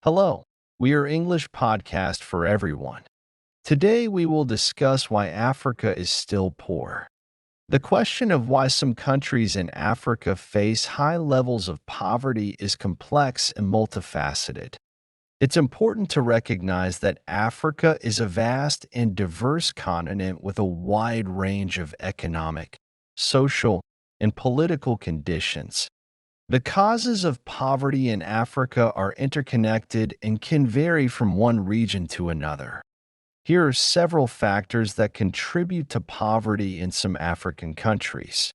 Hello, we are English podcast for everyone. Today we will discuss why Africa is still poor. The question of why some countries in Africa face high levels of poverty is complex and multifaceted. It's important to recognize that Africa is a vast and diverse continent with a wide range of economic, social, and political conditions. The causes of poverty in Africa are interconnected and can vary from one region to another. Here are several factors that contribute to poverty in some African countries.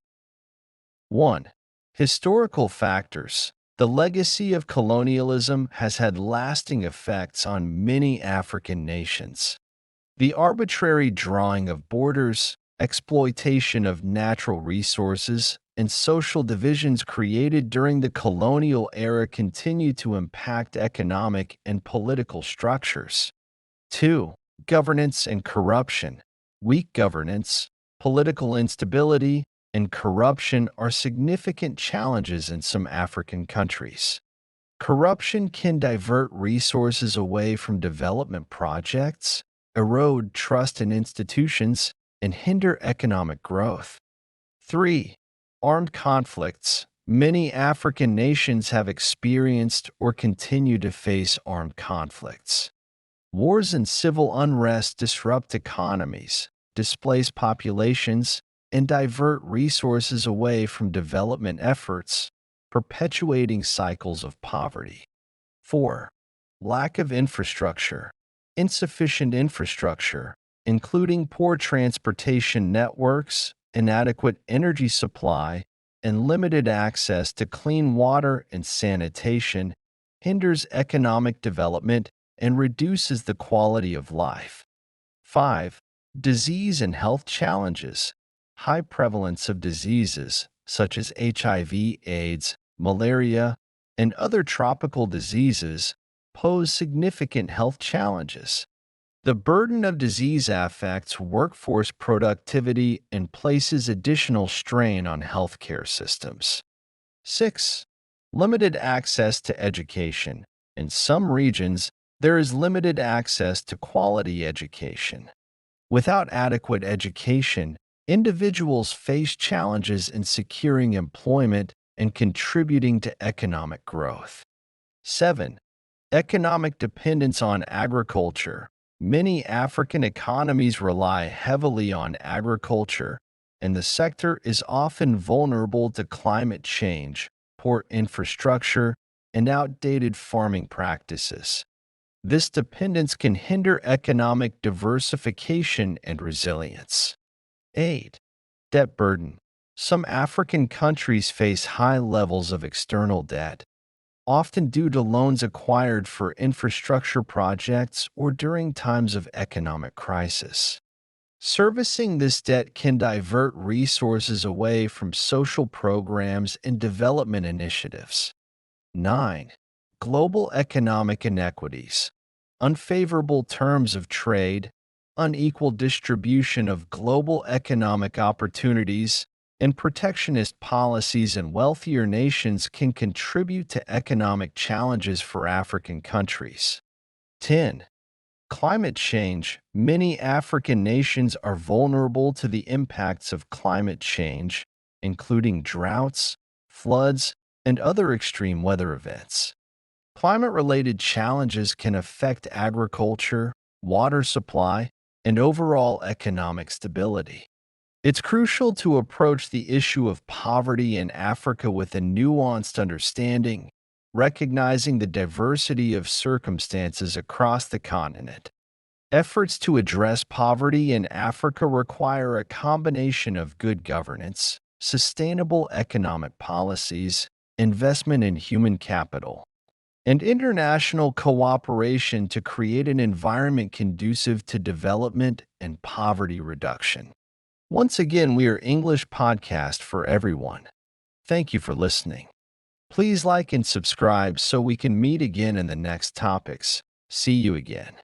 1. Historical factors. The legacy of colonialism has had lasting effects on many African nations. The arbitrary drawing of borders, exploitation of natural resources, and social divisions created during the colonial era continue to impact economic and political structures. 2. Governance and corruption. Weak governance, political instability, and corruption are significant challenges in some African countries. Corruption can divert resources away from development projects, erode trust in institutions, and hinder economic growth. 3. Armed conflicts. Many African nations have experienced or continue to face armed conflicts. Wars and civil unrest disrupt economies, displace populations, and divert resources away from development efforts, perpetuating cycles of poverty. 4. Lack of infrastructure. Insufficient infrastructure, including poor transportation networks, inadequate energy supply, and limited access to clean water and sanitation, hinders economic development and reduces the quality of life. 5. Disease and health challenges. High prevalence of diseases such as HIV, AIDS, malaria, and other tropical diseases pose significant health challenges. The burden of disease affects workforce productivity and places additional strain on healthcare systems. 6. Limited access to education. In some regions, there is limited access to quality education. Without adequate education, individuals face challenges in securing employment and contributing to economic growth. 7. Economic dependence on agriculture. Many African economies rely heavily on agriculture, and the sector is often vulnerable to climate change, poor infrastructure, and outdated farming practices. This dependence can hinder economic diversification and resilience. 8. Debt burden. Some African countries face high levels of external debt, often due to loans acquired for infrastructure projects or during times of economic crisis. Servicing this debt can divert resources away from social programs and development initiatives. 9. Global economic inequities. Unfavorable terms of trade, unequal distribution of global economic opportunities, and protectionist policies in wealthier nations can contribute to economic challenges for African countries. 10. Climate change. Many African nations are vulnerable to the impacts of climate change, including droughts, floods, and other extreme weather events. Climate-related challenges can affect agriculture, water supply, and overall economic stability. It's crucial to approach the issue of poverty in Africa with a nuanced understanding, recognizing the diversity of circumstances across the continent. Efforts to address poverty in Africa require a combination of good governance, sustainable economic policies, investment in human capital, and international cooperation to create an environment conducive to development and poverty reduction. Once again, we are English podcast for everyone. Thank you for listening. Please like and subscribe so we can meet again in the next topics. See you again.